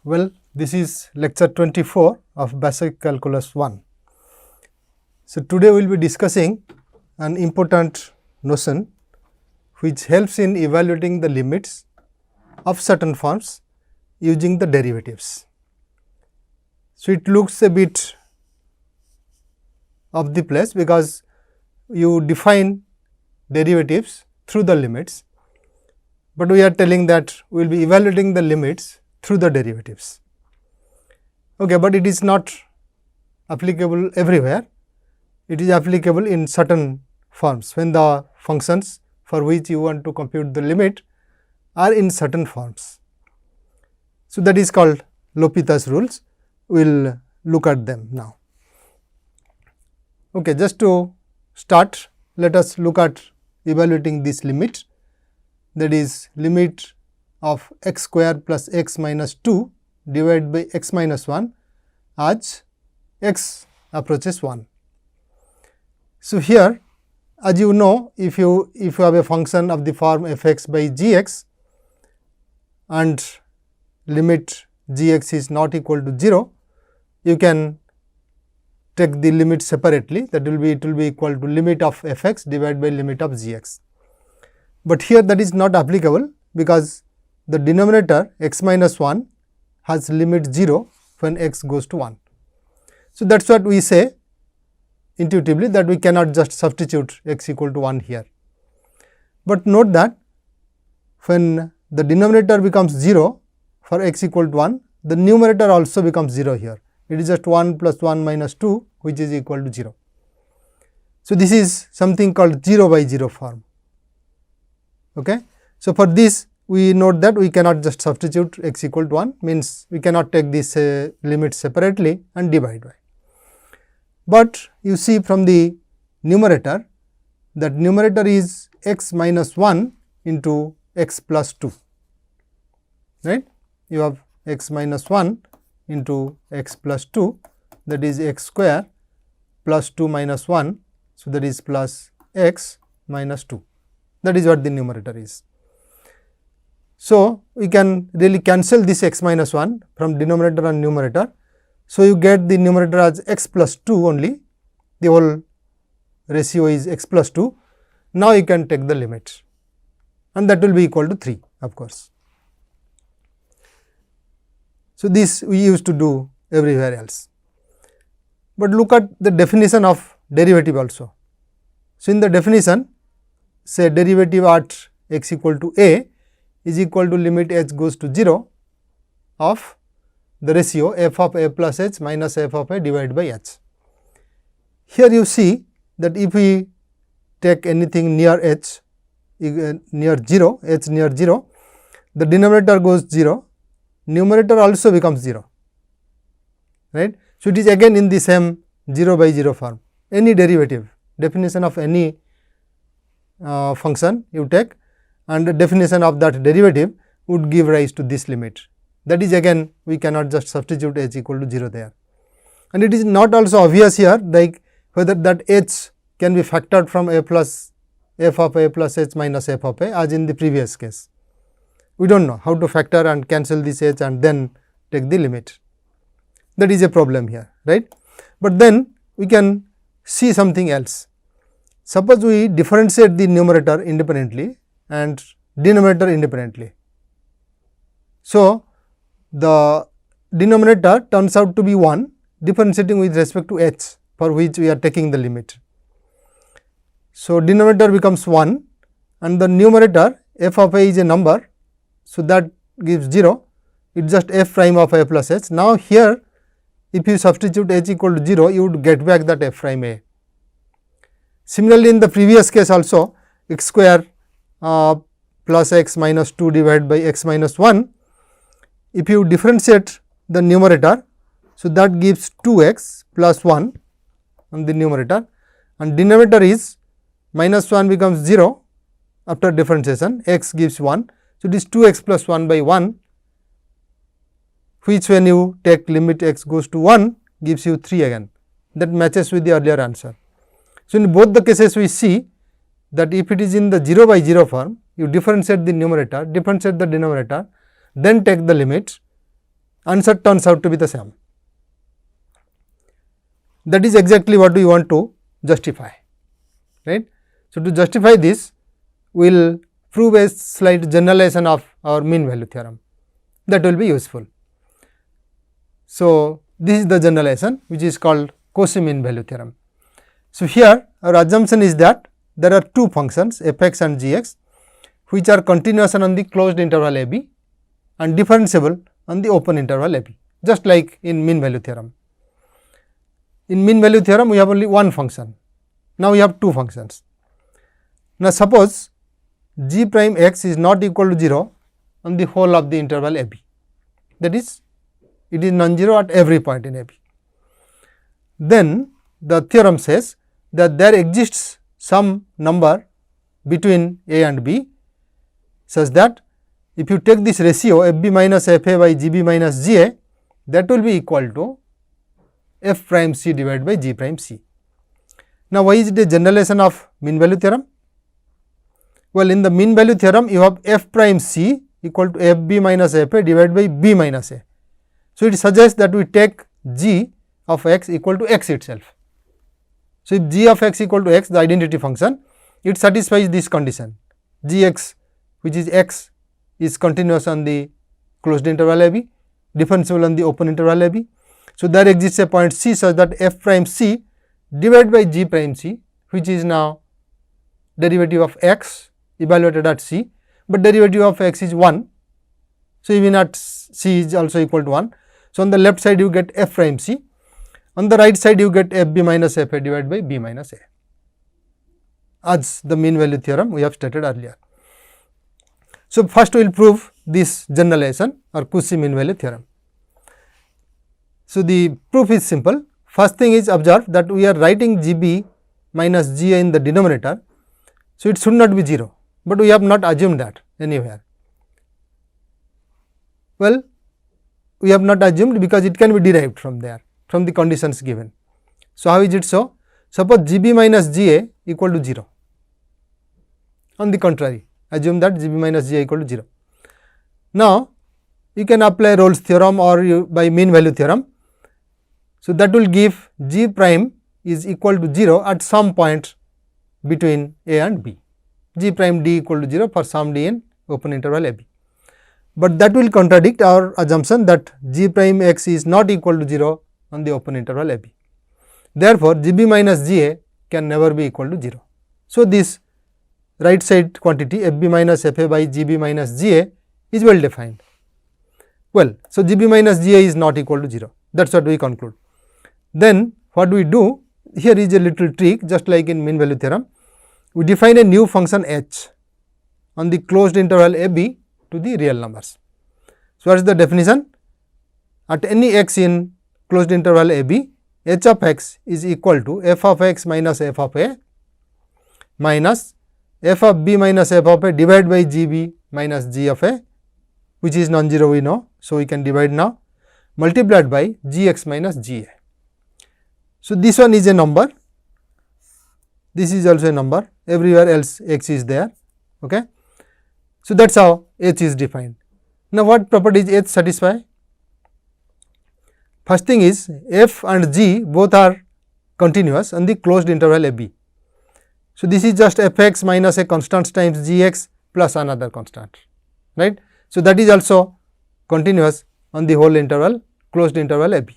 Well, this is lecture 24 of Basic Calculus 1. So, today we will be discussing an important notion which helps in evaluating the limits of certain forms using the derivatives. So, it looks a bit of the place because you define derivatives through the limits, but we are telling that we will be evaluating the limits through the derivatives. Okay, but it is not applicable everywhere. It is applicable in certain forms when the functions for which you want to compute the limit are in certain forms. So, that is called L'Hopital's rules. We will look at them now. Okay, just to start, let us look at evaluating this limit, that is limit of x square plus x minus 2 divided by x minus 1 as x approaches 1. So, here as you know, if you have a function of the form f x by g x and limit g x is not equal to 0, you can take the limit separately, that will be equal to limit of f x divided by limit of g x. But here that is not applicable because the denominator x minus 1 has limit 0 when x goes to 1. So, that is what we say intuitively, that we cannot just substitute x equal to 1 here. But note that when the denominator becomes 0 for x equal to 1, the numerator also becomes 0 here. It is just 1 plus 1 minus 2 which is equal to 0. So, this is something called 0 by 0 form. Okay. So, for this we note that we cannot just substitute x equal to 1, means we cannot take this limit separately and divide by. But you see from the numerator, that numerator is x minus 1 into x plus 2, right. You have x minus 1 into x plus 2, that is x square plus 2 minus 1. So, that is plus x minus 2, that is what the numerator is. So, we can really cancel this x minus 1 from denominator and numerator. So, you get the numerator as x plus 2 only, the whole ratio is x plus 2. Now, you can take the limit and that will be equal to 3 of course. So, this we used to do everywhere else. But look at the definition of derivative also. So, in the definition, say derivative at x equal to a is equal to limit h goes to 0 of the ratio f of a plus h minus f of a divided by h. Here you see that if we take anything near h, near 0, h near 0, the denominator goes 0, numerator also becomes 0, right. So, it is again in the same 0 by 0 form. Any derivative, definition of any function you take, and the definition of that derivative would give rise to this limit. That is again we cannot just substitute h equal to 0 there. And it is not also obvious here, like whether that h can be factored from a plus f of a plus h minus f of a, as in the previous case. We do not know how to factor and cancel this h and then take the limit. That is a problem here, right. But then we can see something else. Suppose we differentiate the numerator independently and denominator independently. So, the denominator turns out to be 1 differentiating with respect to h for which we are taking the limit. So, denominator becomes 1 and the numerator f of a is a number. So, that gives 0, it is just f prime of a plus h. Now, here if you substitute h equal to 0, you would get back that f prime a. Similarly, in the previous case also, x square plus x minus 2 divided by x minus 1, if you differentiate the numerator, so that gives 2x plus 1 on the numerator, and denominator is minus 1 becomes 0 after differentiation, x gives 1. So, it is 2x plus 1 by 1, which when you take limit x goes to 1 gives you 3 again, that matches with the earlier answer. So, in both the cases we see that if it is in the 0 by 0 form, you differentiate the numerator, differentiate the denominator, then take the limit, answer turns out to be the same. That is exactly what we want to justify, right. So, to justify this, we will prove a slight generalization of our mean value theorem, that will be useful. So, this is the generalization which is called Cauchy mean value theorem. So, here our assumption is that there are two functions f x and g x which are continuous on the closed interval a b and differentiable on the open interval a b, just like in mean value theorem. In mean value theorem we have only one function, now we have two functions. Now, suppose g prime x is not equal to 0 on the whole of the interval a b, that is it is non-zero at every point in a b. Then the theorem says that there exists some number between a and b such that if you take this ratio f b minus f a by g b minus g a, that will be equal to f prime c divided by g prime c. Now, why is it a generalization of mean value theorem? Well, in the mean value theorem you have f prime c equal to f b minus f a divided by b minus a. So, it suggests that we take g of x equal to x itself. So, if g of x equal to x, the identity function, it satisfies this condition, g x which is x is continuous on the closed interval a b, differentiable on the open interval a b. So, there exists a point c such that f prime c divided by g prime c, which is now derivative of x evaluated at c, but derivative of x is 1. So, even at c is also equal to 1. So, on the left side you get f prime c, on the right side you get f b minus f a divided by b minus a, as the mean value theorem we have stated earlier. So, first we will prove this generalization or Cauchy mean value theorem. So, the proof is simple. First thing is, observe that we are writing g b minus g a in the denominator. So, it should not be 0, but we have not assumed that anywhere. Well, we have not assumed because it can be derived from there, from the conditions given. So, how is it so? Suppose g b minus g a equal to 0. On the contrary, assume that g b minus g a equal to 0. Now, you can apply Rolle's theorem or by mean value theorem. So, that will give g prime is equal to 0 at some point between a and b, g prime d equal to 0 for some d in open interval a b. But that will contradict our assumption that g prime x is not equal to 0 on the open interval a b. Therefore, g b minus g a can never be equal to 0. So, this right side quantity f b minus f a by g b minus g a is well defined. Well, so g b minus g a is not equal to 0, that is what we conclude. Then what we do, here is a little trick, just like in mean value theorem, we define a new function h on the closed interval a b to the real numbers. So, what is the definition? At any x in closed interval a b, h of x is equal to f of x minus f of a minus f of b minus f of a divided by g b minus g of a, which is non-zero we know. So, we can divide now, multiplied by g x minus g a. So, this one is a number, this is also a number, everywhere else x is there. Okay. So, that is how h is defined. Now, what properties h satisfy? First thing is f and g both are continuous on the closed interval a b. So, this is just f x minus a constant times g x plus another constant, right. So, that is also continuous on the whole interval closed interval a b.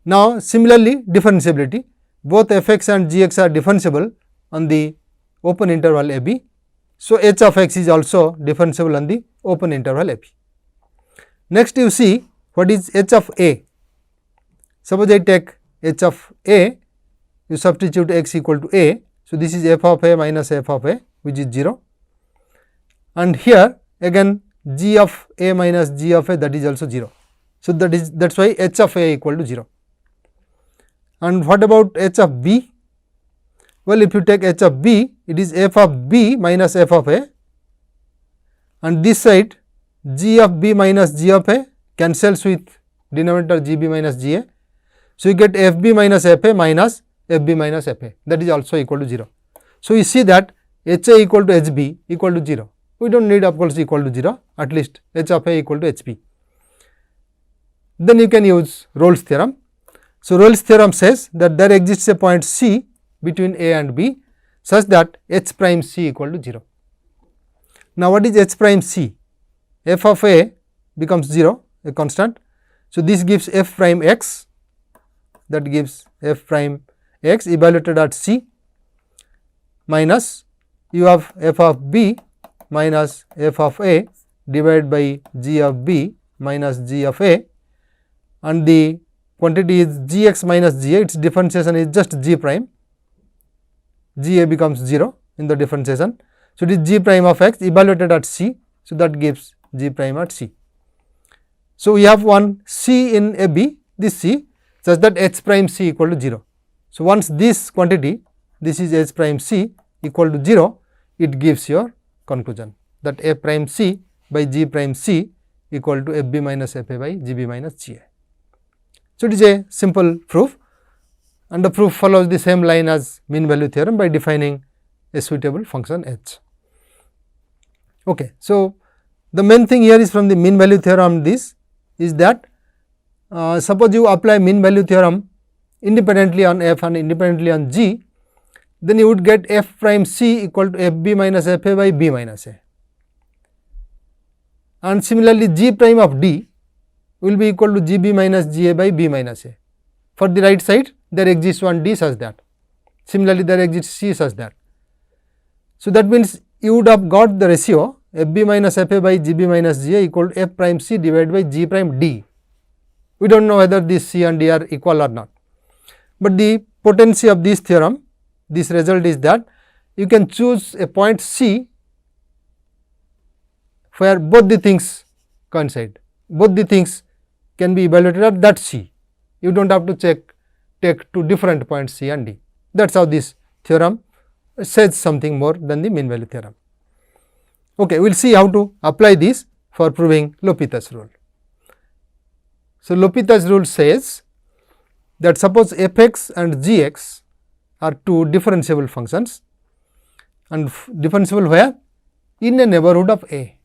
Now, similarly differentiability, both f x and g x are differentiable on the open interval a b. So, h of x is also differentiable on the open interval a b. Next, you see what is h of a. Suppose I take h of a, you substitute x equal to a. So, this is f of a minus f of a, which is 0, and here again g of a minus g of a, that is also 0. So, that is why h of a equal to 0. And what about h of b? Well, if you take h of b, it is f of b minus f of a, and this side g of b minus g of a cancels with denominator g b minus g a. So, you get f b minus f a minus f b minus f a, that is also equal to 0. So, you see that h a equal to h b equal to 0. We do not need of course equal to 0, at least h of a equal to h b. then you can use Rolle's theorem. So, Rolle's theorem says that there exists a point C between A and B such that h prime C equal to 0. Now, what is h prime C? F of A becomes 0, a constant. So, this gives f prime x, that gives f prime x evaluated at C, minus you have f of B minus f of A divided by g of B minus g of A, and the quantity is g x minus g A, its differentiation is just g prime, g A becomes 0 in the differentiation. So, it is g prime of x evaluated at C. So, that gives g prime at C. So, we have one C in a B, this C such that h prime C equal to 0. So, once this quantity, this is h prime C equal to 0, it gives your conclusion that f prime C by g prime C equal to f b minus f a by g b minus g a. So, it is a simple proof, and the proof follows the same line as mean value theorem by defining a suitable function h. Okay. So, the main thing here is from the mean value theorem, this is that suppose you apply mean value theorem independently on f and independently on g, then you would get f prime C equal to f b minus f a by b minus a, and similarly g prime of d will be equal to g b minus g a by b minus a. For the right side there exists one d such that, similarly there exists c such that. So, that means you would have got the ratio f b minus f a by g b minus g a equal to f prime C divided by g prime d. We do not know whether these c and d are equal or not, but the potency of this theorem, this result is that you can choose a point C where both the things coincide, both the things can be evaluated at that C. You do not have to take two different points C and D. That is how this theorem says something more than the mean value theorem. Okay, we will see how to apply this for proving L'Hopital's rule. So, L'Hopital's rule says that suppose f x and g x are two differentiable functions, and differentiable where? In a neighborhood of A.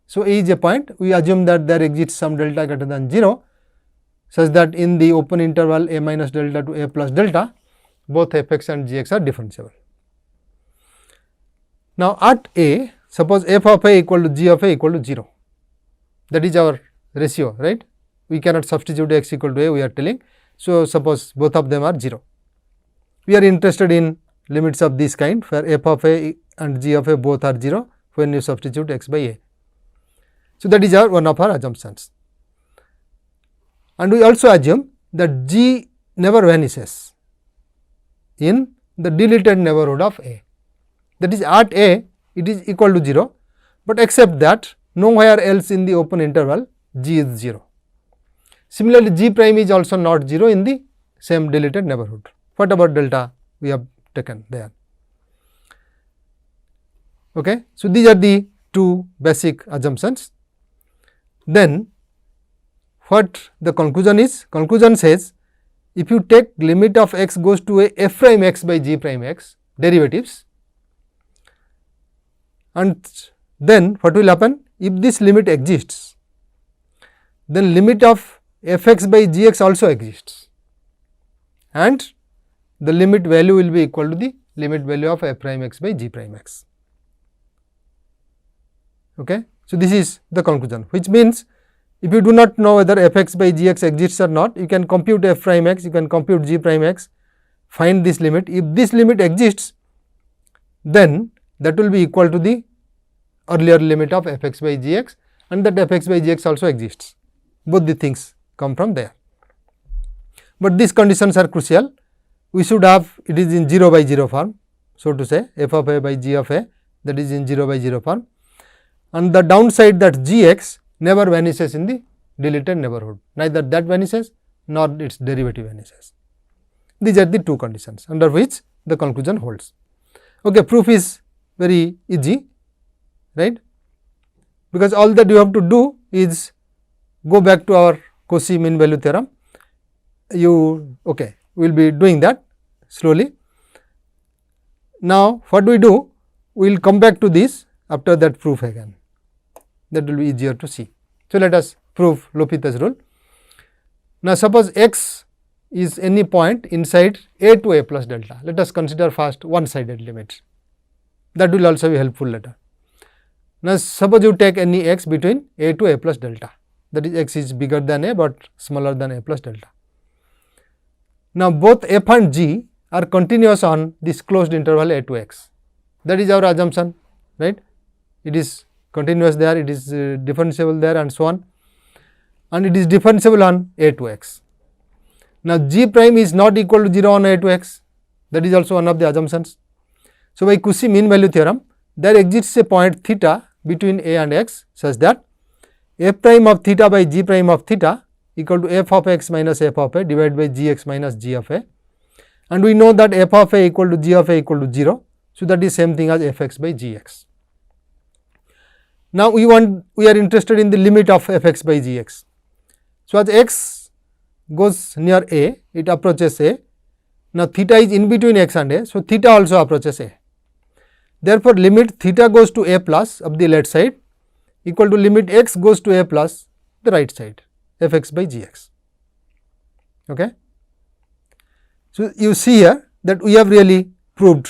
So, A is a point, we assume that there exists some delta greater than 0 such that in the open interval A minus delta to A plus delta, both f x and g x are differentiable. Now, at A, suppose f of A equal to g of A equal to 0, that is our ratio, right. We cannot substitute x equal to A, we are telling. So, suppose both of them are 0. We are interested in limits of this kind where f of A and g of A both are 0 when you substitute x by A. So, that is our one of our assumptions, and we also assume that g never vanishes in the deleted neighborhood of A, that is at A it is equal to 0, but except that nowhere else in the open interval g is 0. Similarly, g prime is also not 0 in the same deleted neighborhood, whatever delta we have taken there. Okay. So, these are the two basic assumptions. Then what the conclusion is? Conclusion says if you take limit of x goes to a f prime x by g prime x derivatives, and then what will happen? If this limit exists, then limit of f x by g x also exists, and the limit value will be equal to the limit value of f prime x by g prime x. Okay. So, this is the conclusion, which means if you do not know whether f x by g x exists or not, you can compute f prime x, you can compute g prime x, find this limit. If this limit exists, then that will be equal to the earlier limit of f x by g x, and that f x by g x also exists. Both the things come from there. But these conditions are crucial. We should have it is in 0 by 0 form, so to say f of A by g of A, that is in 0 by 0 form, and the downside that g x never vanishes in the deleted neighborhood, neither that vanishes nor its derivative vanishes. These are the two conditions under which the conclusion holds. Okay, proof is very easy, right, because all that you have to do is go back to our Cauchy mean value theorem. You okay, we will be doing that slowly. Now, what we do? We will come back to this after that proof again, that will be easier to see. So, let us prove L'Hopital's rule. Now, suppose x is any point inside a to a plus delta. Let us consider first one sided limits, that will also be helpful later. Now, suppose you take any x between a to a plus delta, that is x is bigger than a, but smaller than a plus delta. Now, both f and g are continuous on this closed interval a to x, that is our assumption, right. It is continuous there, it is differentiable there and so on, and it is differentiable on a to x. Now, g prime is not equal to 0 on a to x, that is also one of the assumptions. So, by Cauchy mean value theorem, there exists a point theta between a and x such that f prime of theta by g prime of theta equal to f of x minus f of a divided by g x minus g of a, and we know that f of a equal to g of a equal to 0. So, that is same thing as f x by g x. Now, we are interested in the limit of f x by g x. So, as x goes near a, it approaches a. Now, theta is in between x and a. So, theta also approaches a. Therefore, limit theta goes to a plus of the left side equal to limit x goes to a plus the right side, f x by g x. Okay. So, you see here that we have really proved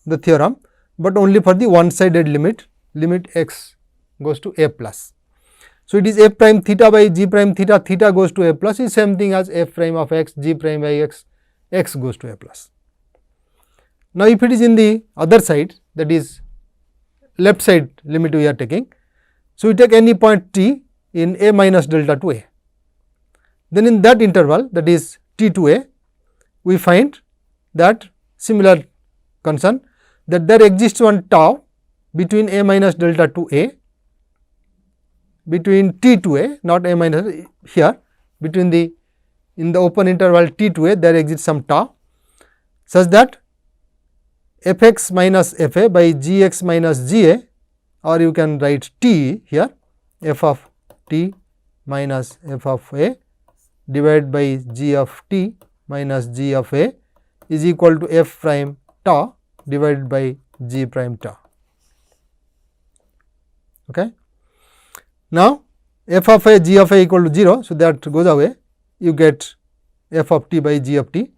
the theorem, but only for the one sided limit, limit x goes to a plus. So, it is f prime theta by g prime theta, theta goes to a plus is same thing as f prime of x, g prime by x, x goes to a plus. Now, if it is in the other side, that is left side limit we are taking. So, we take any point t in a minus delta to a. Then in that interval, that is t to a, we find that similar concern, that there exists one tau between a minus delta to a, between t to a, not a minus here, between the in the open interval t to a, there exists some tau such that f x minus f a by g x minus g a, or you can write t here, f of t minus f of a divided by g of t minus g of a is equal to f prime tau divided by g prime tau. Okay. Now, f of a g of a equal to 0. So, that goes away, you get f of t by g of t.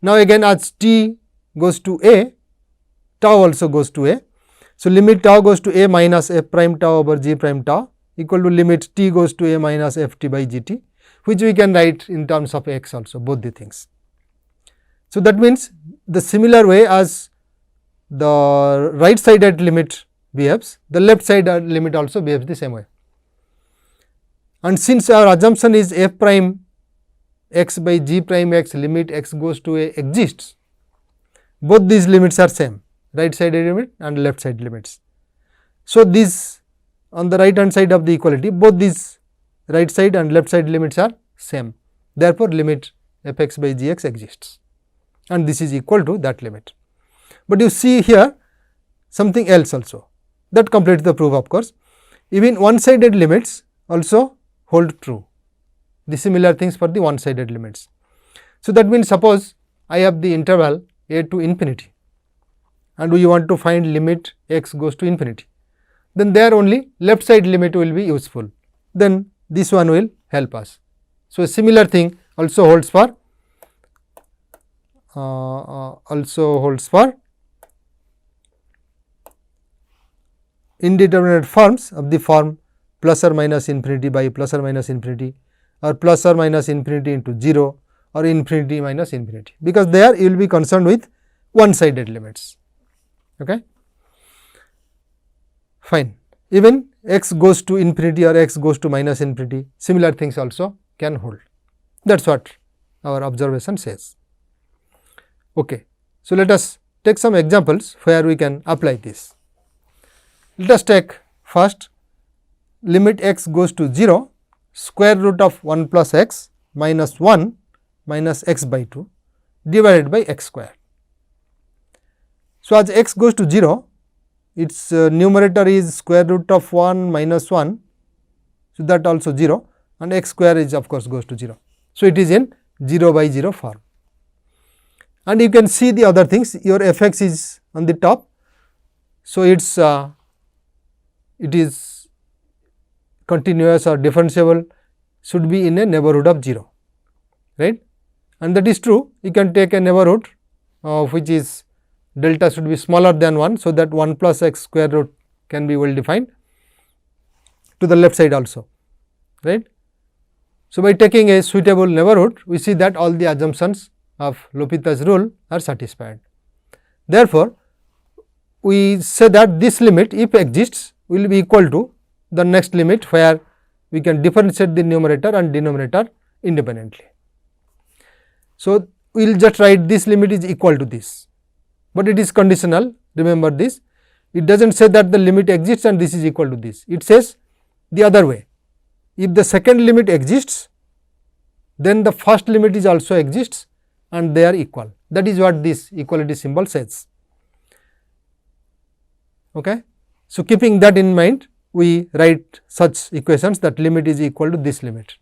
Now, again as t goes to a, tau also goes to a. So, limit tau goes to a minus f prime tau over g prime tau equal to limit t goes to a minus f t by g t, which we can write in terms of x also, both the things. So, that means the similar way as the right sided limit behaves, the left sided limit also behaves the same way. And since our assumption is f prime x by g prime x limit x goes to a exists, both these limits are same, right sided limit and left side limits. So, this on the right hand side of the equality, both these right side and left side limits are same. Therefore, limit f x by g x exists, and this is equal to that limit. But you see here something else also that completes the proof, of course. Even one sided limits also hold true, the similar things for the one sided limits. So, that means suppose I have the interval a to infinity and we want to find limit x goes to infinity, then there only left side limit will be useful, then this one will help us. So, a similar thing also holds for indeterminate forms of the form plus or minus infinity by plus or minus infinity, or plus or minus infinity into 0, or infinity minus infinity, because there you will be concerned with one sided limits. Okay. Fine. Even x goes to infinity or x goes to minus infinity, similar things also can hold. That is what our observation says. Okay. So, let us take some examples where we can apply this. Let us take first limit x goes to 0, square root of 1 plus x minus 1 minus x by 2 divided by x square. So, as x goes to 0, its numerator is square root of 1 minus 1. So, that also 0, and x square is of course goes to 0. So, it is in 0 by 0 form. And you can see the other things, your f x is on the top. So, it is continuous or differentiable, should be in a neighborhood of 0. right, and that is true. You can take a neighborhood which is delta should be smaller than 1. So, that 1 plus x square root can be well defined to the left side also, right. So, by taking a suitable neighborhood, we see that all the assumptions of L'Hopital's rule are satisfied. Therefore, we say that this limit, if exists, will be equal to the next limit where we can differentiate the numerator and denominator independently. So, we will just write this limit is equal to this, but it is conditional. Remember this, it does not say that the limit exists and this is equal to this, it says the other way. If the second limit exists, then the first limit is also exists and they are equal. That is what this equality symbol says. Okay. So, keeping that in mind, we write such equations that limit is equal to this limit.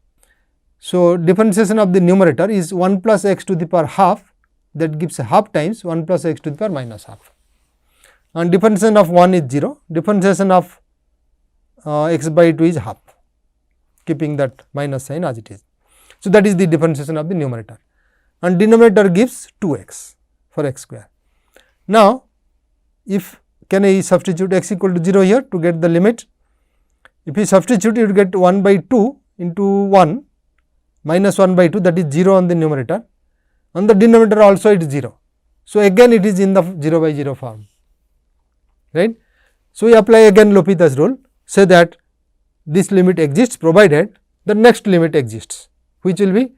So, differentiation of the numerator is 1 plus x to the power half, that gives half times 1 plus x to the power minus half, and differentiation of 1 is 0, differentiation of x by 2 is half, keeping that minus sign as it is. So, that is the differentiation of the numerator, and denominator gives 2x for x square. Now, if can I substitute x equal to 0 here to get the limit? If you substitute, you will get 1 by 2 into 1 minus 1 by 2, that is 0 on the numerator, on the denominator also it is 0. So, again it is in the 0 by 0 form, right. So, we apply again L'Hopital's rule, say that this limit exists provided the next limit exists, which will be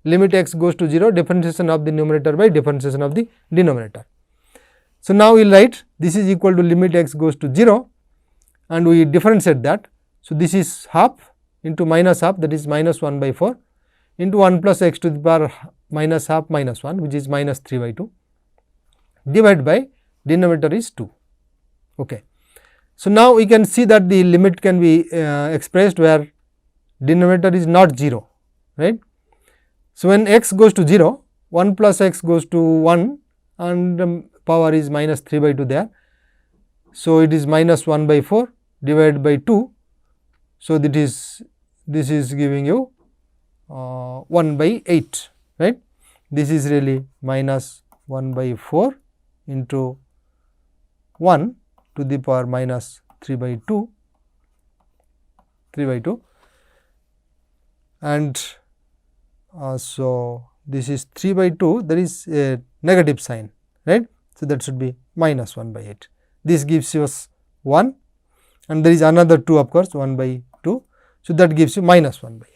limit x goes to 0, differentiation of the numerator by differentiation of the denominator. So, now we will write this is equal to limit x goes to 0 and we differentiate that. So, this is half into minus half, that is minus 1 by 4 into 1 plus x to the power minus half minus 1, which is minus 3 by 2, divided by denominator is 2. Okay. So, now we can see that the limit can be expressed where denominator is not 0, right. So, when x goes to 0, 1 plus x goes to 1 and power is minus 3 by 2 there. So, it is minus 1 by 4 divided by 2. So, this is giving you 1 by 8, right. This is really minus 1 by 4 into 1 to the power minus 3 by 2, and so this is 3 by 2, there is a negative sign, right. So, that should be minus 1 by 8. This gives us 1 and there is another 2 of course 1 by 2. So, that gives you minus 1 by 8.